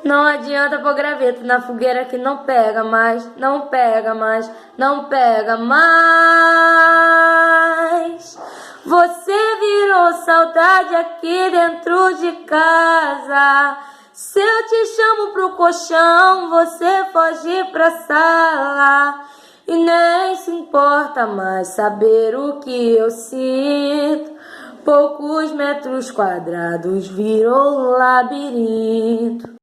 Não adianta pôr graveto na fogueira que não pega mais, não pega mais, não pega mais. Você virou saudade aqui dentro de casa. Se eu te chamo pro colchão, você foge pra sala. E nem se importa mais saber o que eu sinto. Poucos metros quadrados virou um labirinto.